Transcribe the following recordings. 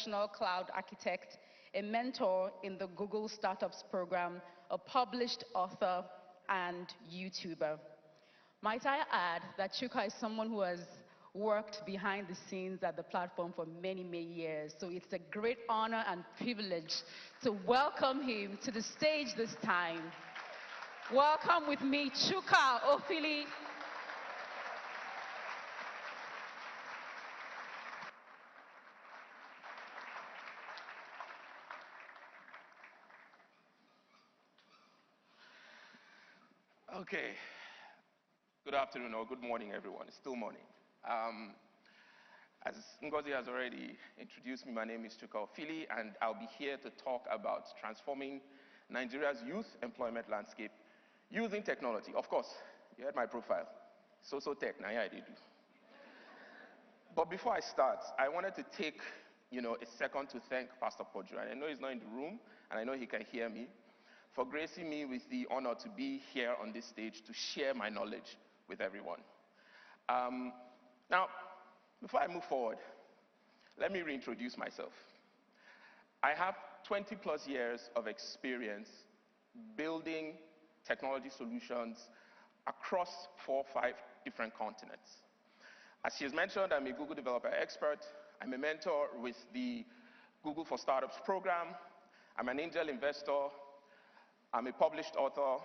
professional cloud architect, a mentor in the Google Startups program, a published author, and YouTuber. Might I add that Chuka is someone who has worked behind the scenes at the platform for many, many years. So it's a great honor and privilege to welcome him to the stage this time. Welcome with me, Chuka Ofili. Okay. Good afternoon or good morning, everyone. It's still morning. As Ngozi has already introduced me, my name is Chuka Ofili, and I'll be here to talk about transforming Nigeria's youth employment landscape using technology. Of course, you heard my profile. So tech, now yeah, I did. But before I start, I wanted to take a second to thank Pastor Podjo. And I know he's not in the room, and I know he can hear me, for gracing me with the honor to be here on this stage to share my knowledge with everyone. Now, before I move forward, let me reintroduce myself. I have 20 plus years of experience building technology solutions across 4 or 5 different continents. As she has mentioned, I'm a Google developer expert. I'm a mentor with the Google for Startups program. I'm an angel investor. I'm a published author.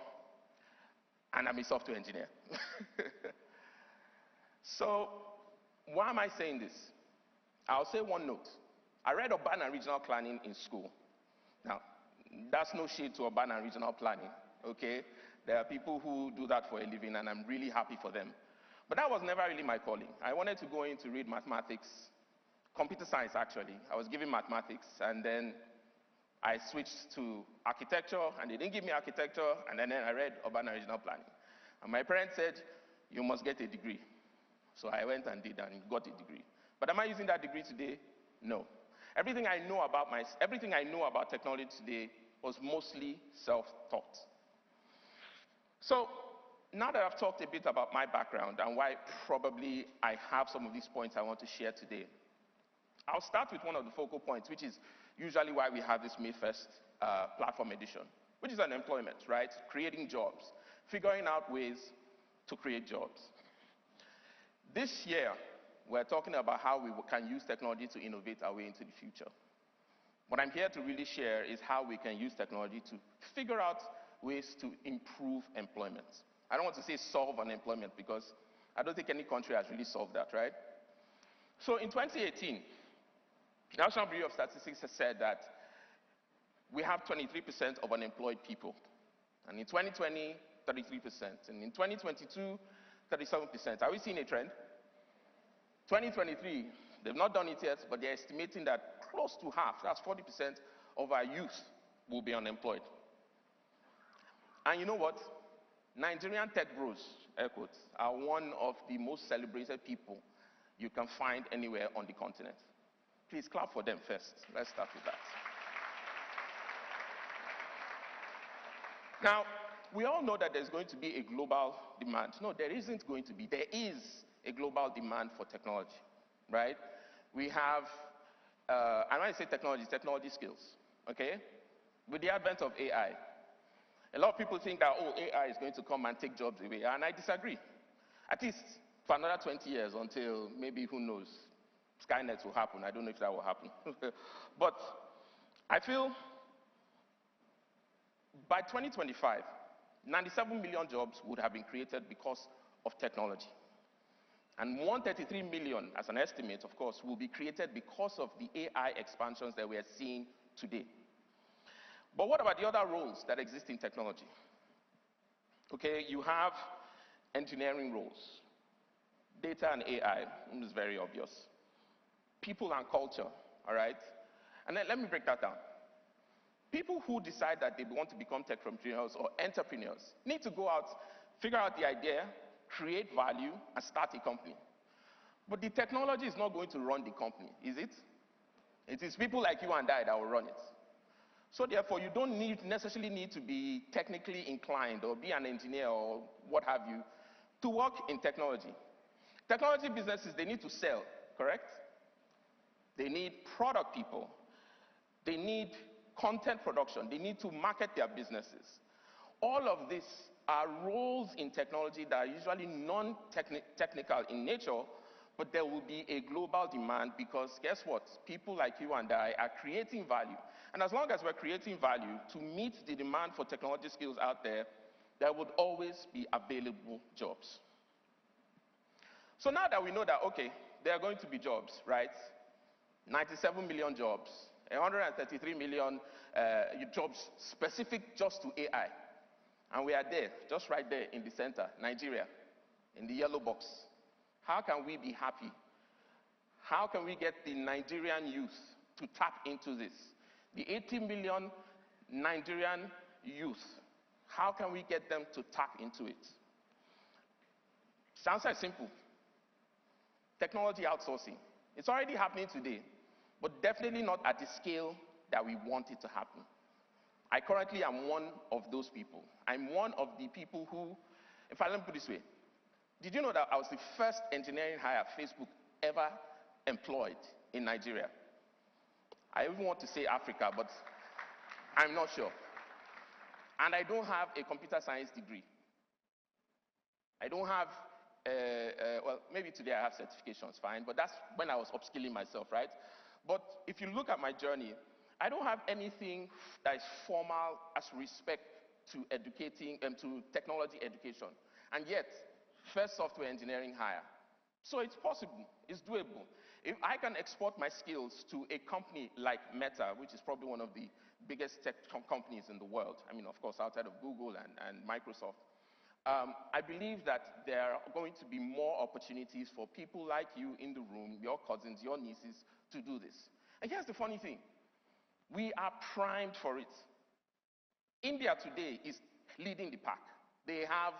And I'm a software engineer. So, why am I saying this? I'll say one note. I read urban and regional planning in school. Now, that's no shade to urban and regional planning, okay? There are people who do that for a living, and I'm really happy for them. But that was never really my calling. I wanted to go in to read mathematics, computer science, actually. I was given mathematics, and then I switched to architecture, and they didn't give me architecture, and then I read urban and regional planning. And my parents said, you must get a degree. So I went and did and got a degree. But am I using that degree today? No. Everything I know about technology today was mostly self-taught. So now that I've talked a bit about my background and why probably I have some of these points I want to share today, I'll start with one of the focal points, which is usually why we have this May 1st platform edition, which is unemployment, right? Creating jobs, figuring out ways to create jobs. This year, we're talking about how we can use technology to innovate our way into the future. What I'm here to really share is how we can use technology to figure out ways to improve employment. I don't want to say solve unemployment because I don't think any country has really solved that, right? So in 2018, the National Bureau of Statistics has said that we have 23% of unemployed people. And in 2020, 33%. And in 2022, 37%. Are we seeing a trend? 2023, they've not done it yet, but they're estimating that close to half, that's 40% of our youth, will be unemployed. And you know what? Nigerian tech bros, air quotes, are one of the most celebrated people you can find anywhere on the continent. Please clap for them first. Let's start with that. Now, we all know that there's going to be a global demand. No, there isn't going to be. There is a global demand for technology, right? We have, and when I say technology skills, okay? With the advent of AI, a lot of people think that, oh, AI is going to come and take jobs away, and I disagree. At least for another 20 years until maybe, who knows, Skynet will happen. I don't know if that will happen. But I feel by 2025, 97 million jobs would have been created because of technology. And 133 million, as an estimate, of course, will be created because of the AI expansions that we are seeing today. But what about the other roles that exist in technology? Okay, you have engineering roles. Data and AI is very obvious. People and culture, all right? And then let me break that down. People who decide that they want to become techpreneurs or entrepreneurs need to go out, figure out the idea, create value, and start a company. But the technology is not going to run the company, is it? It is people like you and I that will run it. So therefore, you don't necessarily need to be technically inclined or be an engineer or what have you to work in technology. Technology businesses, they need to sell, correct? They need product people. They need content production. They need to market their businesses. All of these are roles in technology that are usually non-technical in nature, but there will be a global demand because guess what? People like you and I are creating value. And as long as we're creating value to meet the demand for technology skills out there, there would always be available jobs. So now that we know that, okay, there are going to be jobs, right? 97 million jobs, 133 million jobs specific just to AI. And we are there, just right there in the center, Nigeria, in the yellow box. How can we be happy? How can we get the Nigerian youth to tap into this? The 80 million Nigerian youth, how can we get them to tap into it? The answer is simple. Technology outsourcing. It's already happening today, but definitely not at the scale that we want it to happen. I currently am one of those people. I'm one of the people who, in fact, let me put it this way. Did you know that I was the first engineering hire Facebook ever employed in Nigeria? I even want to say Africa, but I'm not sure. And I don't have a computer science degree. I don't have, well, maybe today I have certifications, fine, but that's when I was upskilling myself, right? But if you look at my journey, I don't have anything that is formal as respect to educating and to technology education. And yet, first software engineering hire. So it's possible, it's doable. If I can export my skills to a company like Meta, which is probably one of the biggest tech companies in the world, I mean, of course, outside of Google and Microsoft, I believe that there are going to be more opportunities for people like you in the room, your cousins, your nieces, to do this. And here's the funny thing. We are primed for it. India today is leading the pack. They have,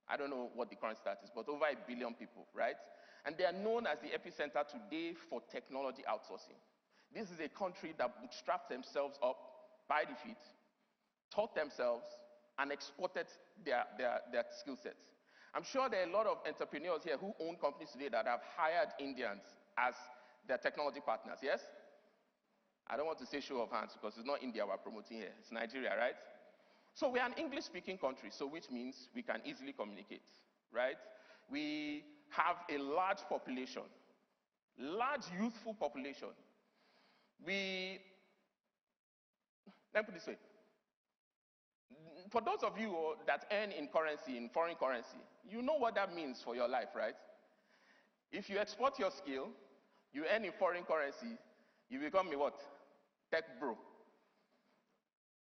I don't know what the current stat is, but over 1 billion people, right? And they are known as the epicenter today for technology outsourcing. This is a country that bootstrapped themselves up by the feet, taught themselves, and exported their skill sets. I'm sure there are a lot of entrepreneurs here who own companies today that have hired Indians as their technology partners, yes? I don't want to say show of hands because it's not India we're promoting here, it's Nigeria, right? So we are an English-speaking country, so which means we can easily communicate, right? We have a large population, large youthful population. Let me put it this way. For those of you that earn in currency, in foreign currency, you know what that means for your life, right? If you export your skill, you earn in foreign currency, you become a what? Tech bro.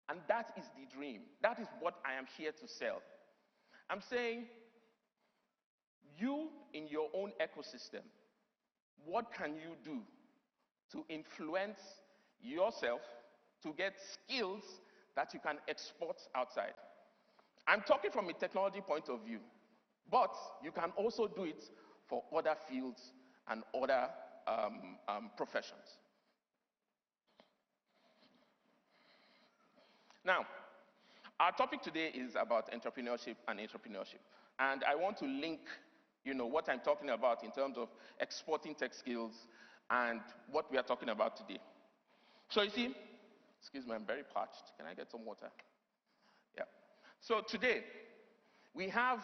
And that is the dream. That is what I am here to sell. I'm saying, you in your own ecosystem, what can you do to influence yourself to get skills that you can export outside? I'm talking from a technology point of view, but you can also do it for other fields and other professions. Now, our topic today is about entrepreneurship and entrepreneurship. And I want to link, what I'm talking about in terms of exporting tech skills and what we are talking about today. So you see, excuse me, I'm very parched. Can I get some water? Yeah. So today, we have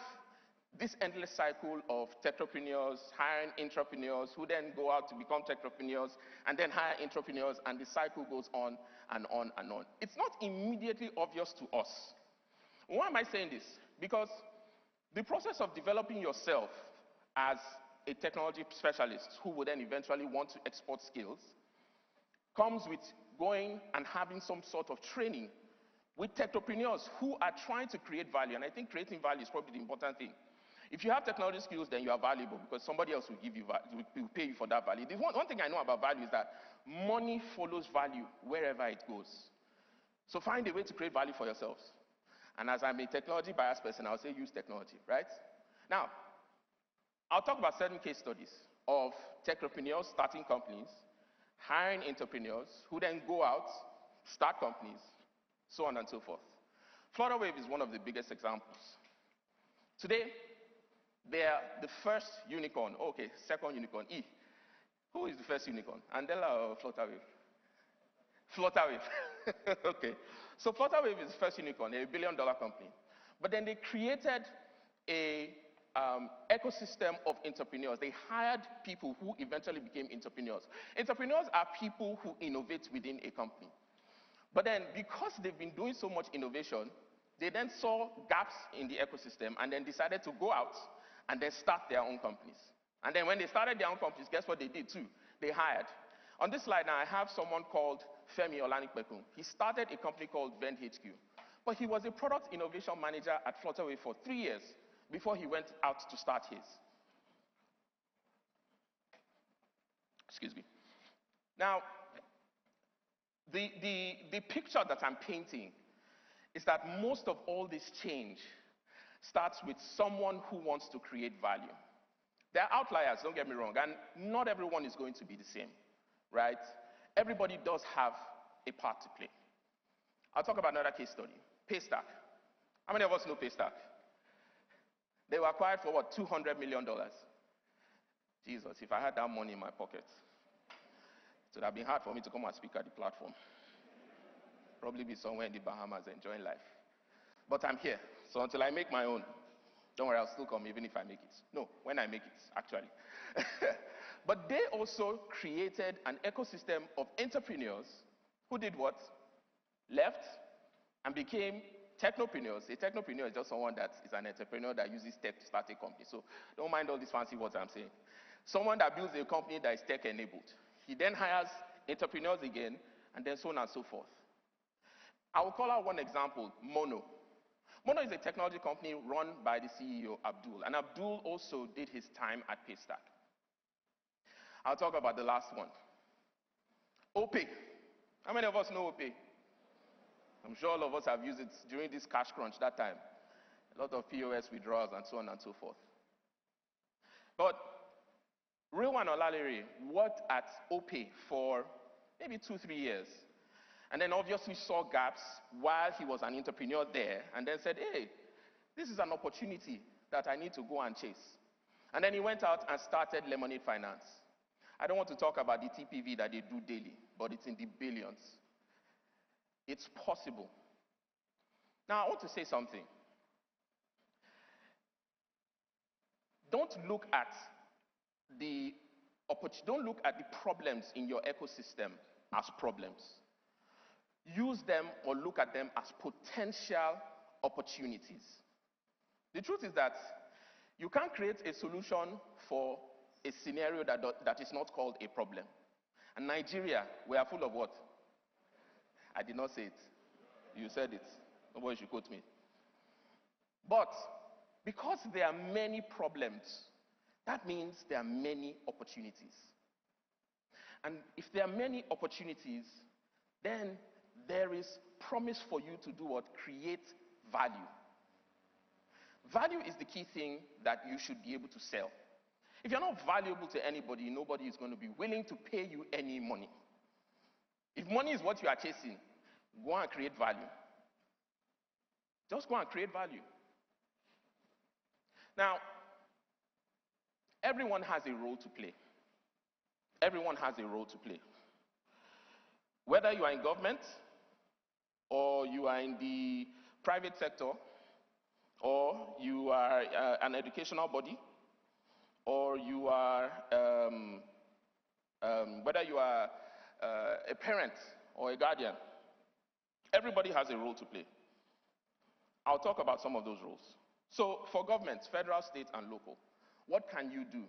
this endless cycle of techpreneurs hiring entrepreneurs who then go out to become techpreneurs and then hire entrepreneurs, and the cycle goes on and on and on. It's not immediately obvious to us. Why am I saying this? Because the process of developing yourself as a technology specialist who would then eventually want to export skills comes with going and having some sort of training with techpreneurs who are trying to create value. And I think creating value is probably the important thing. If you have technology skills, then you are valuable because somebody else will give you will pay you for that value. The one thing I know about value is that money follows value wherever it goes. So find a way to create value for yourselves. And as I'm a technology biased person, I'll say use technology, right? Now, I'll talk about certain case studies of techpreneurs starting companies, hiring entrepreneurs who then go out, start companies, so on and so forth. FlutterWave is one of the biggest examples. Today, they are the first unicorn, second unicorn, Who is the first unicorn? Andela or Flutterwave? Flutterwave. Okay. So Flutterwave is the first unicorn, a billion-dollar company. But then they created a ecosystem of entrepreneurs. They hired people who eventually became entrepreneurs. Entrepreneurs are people who innovate within a company. But then, because they've been doing so much innovation, they then saw gaps in the ecosystem and then decided to go out and then start their own companies. And then when they started their own companies, guess what they did too? They hired. On this slide now, I have someone called Femi Olanikpekun. He started a company called Vend HQ. But he was a product innovation manager at Flutterwave for 3 years before he went out to start his. Excuse me. Now, the picture that I'm painting is that most of all this change starts with someone who wants to create value. There are outliers, don't get me wrong, and not everyone is going to be the same, right? Everybody does have a part to play. I'll talk about another case study. Paystack. How many of us know Paystack? They were acquired for what, $200 million? Jesus, if I had that money in my pocket, it would have been hard for me to come and speak at the platform. Probably be somewhere in the Bahamas enjoying life. But I'm here, so until I make my own, don't worry, I'll still come even if I make it. No, when I make it, actually. But they also created an ecosystem of entrepreneurs who did what? Left and became technopreneurs. A technopreneur is just someone that is an entrepreneur that uses tech to start a company. So don't mind all these fancy words I'm saying. Someone that builds a company that is tech-enabled. He then hires entrepreneurs again, and then so on and so forth. I will call out one example, Mono. Mono is a technology company run by the CEO, Abdul. And Abdul also did his time at Paystack. I'll talk about the last one. Opie. How many of us know Opie? I'm sure all of us have used it during this cash crunch that time. A lot of POS withdrawals and so on and so forth. But Rewan Olalere worked at Opie for maybe 2-3 years. And then obviously saw gaps while he was an entrepreneur there, and then said, hey, this is an opportunity that I need to go and chase. And then he went out and started Lemonade Finance. I don't want to talk about the TPV that they do daily, but it's in the billions. It's possible. Now, I want to say something. Don't look at the problems in your ecosystem as problems. Use them or look at them as potential opportunities. The truth is that you can't create a solution for a scenario that is not called a problem. And Nigeria, we are full of what? I did not say it. You said it. Nobody should quote me. But because there are many problems, that means there are many opportunities. And if there are many opportunities, then there is promise for you to do what? Create value. Value is the key thing that you should be able to sell. If you're not valuable to anybody, nobody is going to be willing to pay you any money. If money is what you are chasing, go and create value. Just go and create value. Now, everyone has a role to play. Everyone has a role to play. Whether you are in government, or you are in the private sector, or you are an educational body, or you are, whether you are a parent or a guardian, everybody has a role to play. I'll talk about some of those roles. So for government, federal, state, and local, what can you do?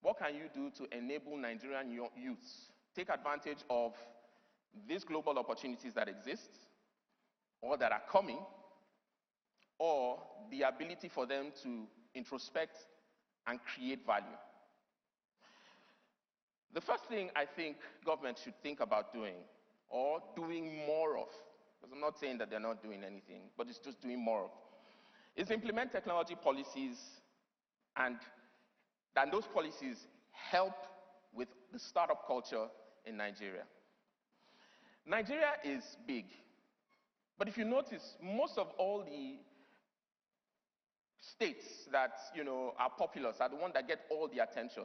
What can you do to enable Nigerian youths take advantage of these global opportunities that exist, or that are coming, or the ability for them to introspect and create value? The first thing I think government should think about doing, or doing more of, because I'm not saying that they're not doing anything, but it's just doing more of, is implement technology policies, and those policies help with the startup culture in Nigeria. Nigeria is big, but if you notice, most of all the states that are populous are the ones that get all the attention.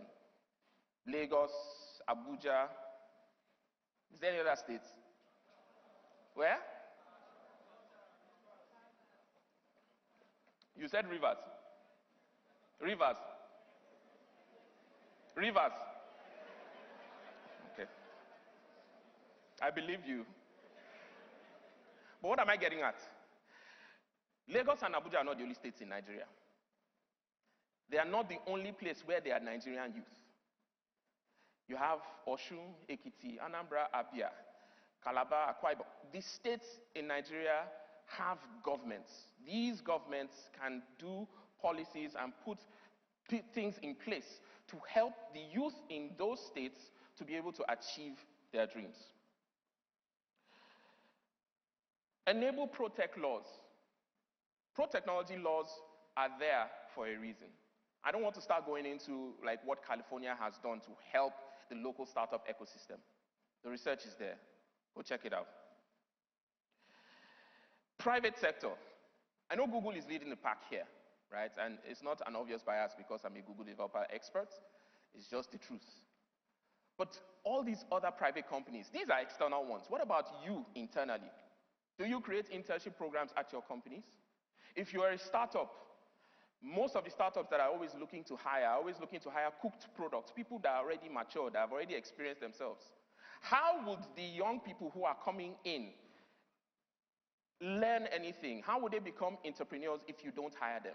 Lagos, Abuja. Is there any other states? Where? You said Rivers. Rivers. Rivers. Okay. I believe you. But what am I getting at? Lagos and Abuja are not the only states in Nigeria. They are not the only place where there are Nigerian youth. You have Osun, Ekiti, Anambra, Abia, Calabar, Akwa Ibom. The states in Nigeria have governments. These governments can do policies and put things in place to help the youth in those states to be able to achieve their dreams. Enable pro-tech laws. Pro-technology laws are there for a reason. I don't want to start going into like what California has done to help the local startup ecosystem. The research is there. Go check it out. Private sector. I know Google is leading the pack here, right? And it's not an obvious bias because I'm a Google developer expert. It's just the truth. But all these other private companies, these are external ones. What about you internally? Do you create internship programs at your companies? If you are a startup, most of the startups that are always looking to hire are always looking to hire cooked products, people that are already mature, that have already experienced themselves. How would the young people who are coming in learn anything? How would they become entrepreneurs if you don't hire them?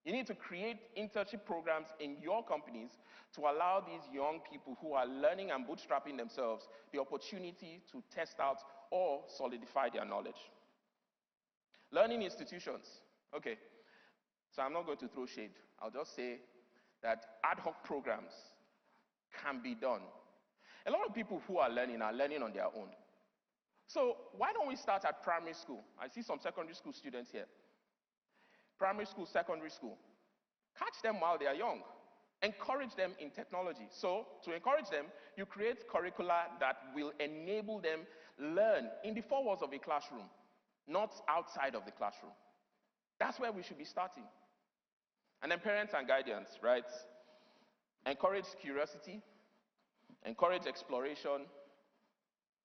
You need to create internship programs in your companies to allow these young people who are learning and bootstrapping themselves the opportunity to test out or solidify their knowledge. Learning institutions. Okay, so I'm not going to throw shade. I'll just say that ad hoc programs can be done. A lot of people who are learning on their own. So why don't we start at primary school? I see some secondary school students here. Primary school, secondary school. Catch them while they are young. Encourage them in technology. So to encourage them, you create curricula that will enable them learn in the four walls of a classroom, not outside of the classroom. That's where we should be starting. And then parents and guardians, right? Encourage curiosity, encourage exploration,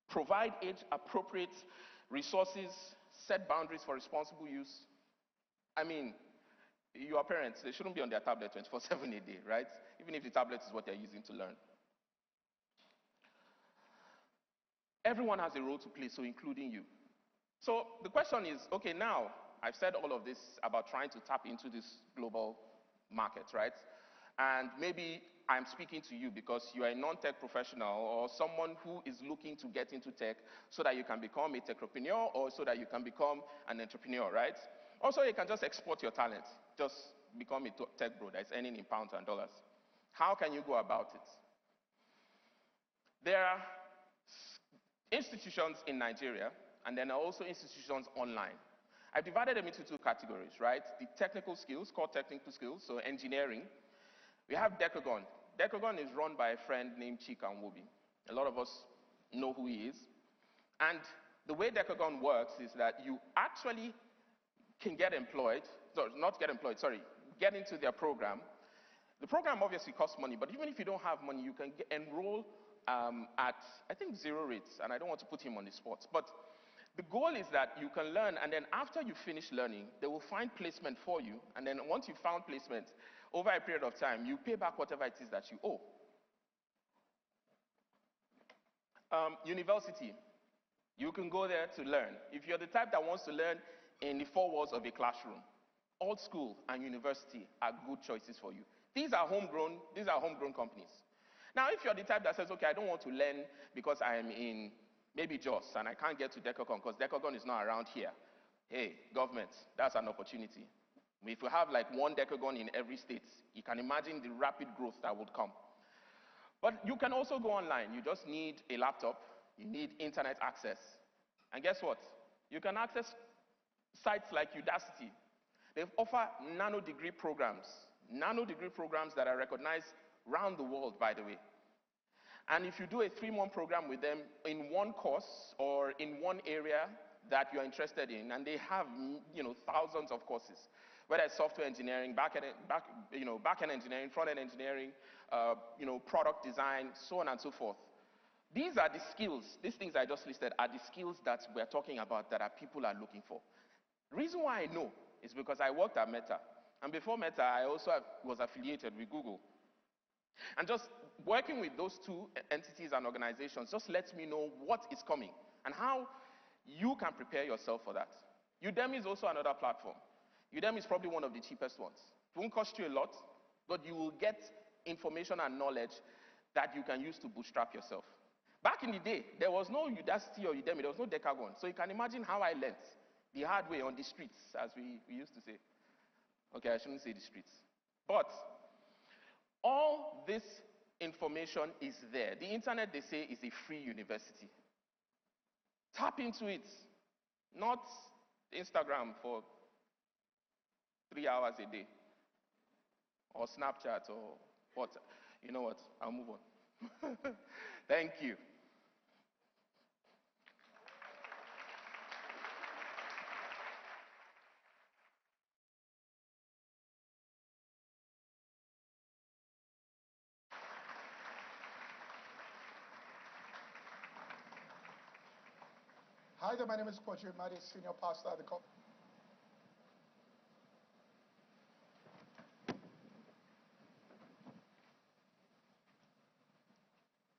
provide age-appropriate resources, set boundaries for responsible use. I mean, your parents, they shouldn't be on their tablet 24/7 a day, right? Even if the tablet is what they're using to learn. Everyone has a role to play, so including you. So the question is, okay, now I've said all of this about trying to tap into this global market, right? And maybe I'm speaking to you because you are a non-tech professional or someone who is looking to get into tech so that you can become a techpreneur or so that you can become an entrepreneur, right? Also, you can just export your talent. Just become a tech bro that's earning in pounds and dollars. How can you go about it? There are institutions in Nigeria, and then also institutions online. I've divided them into two categories, right? The technical skills, core technical skills, so engineering. We have Decagon. Decagon is run by a friend named Chuka Ofili. A lot of us know who he is. And the way Decagon works is that you actually can get employed, get into their program. The program obviously costs money, but even if you don't have money, you can enroll at, I think, 0 rates, and I don't want to put him on the spot. But the goal is that you can learn, and then after you finish learning, they will find placement for you, and then once you found placement, over a period of time, you pay back whatever it is that you owe. University. You can go there to learn. If you're the type that wants to learn in the four walls of a classroom, old school and university are good choices for you. These are homegrown companies. Now, if you're the type that says, okay, I don't want to learn because I am in maybe Jos and I can't get to Decagon because Decagon is not around here. Hey, government, that's an opportunity. If we have like one Decagon in every state, you can imagine the rapid growth that would come. But you can also go online. You just need a laptop. You need internet access. And guess what? You can access sites like Udacity. They offer nano-degree programs that are recognized around the world, by the way. And if you do a 3-month program with them in one course or in one area that you're interested in, and they have thousands of courses, whether it's software engineering, back-end engineering, front-end engineering, product design, so on and so forth. These are the skills, these things I just listed are the skills that we're talking about that people are looking for. The reason why I know is because I worked at Meta. And before Meta, I also was affiliated with Google. And just working with those two entities and organizations just lets me know what is coming and how you can prepare yourself for that. Udemy is also another platform. Udemy is probably one of the cheapest ones. It won't cost you a lot, but you will get information and knowledge that you can use to bootstrap yourself. Back in the day, there was no Udacity or Udemy, there was no Decagon. So you can imagine how I learned the hard way on the streets, as we used to say. Okay, I shouldn't say the streets. But all this information is there. The internet, they say, is a free university. Tap into it. Not Instagram for 3 hours a day. Or Snapchat or what. You know what? I'll move on. Thank you. Hi there, my name is Coach Madi, Senior Pastor at the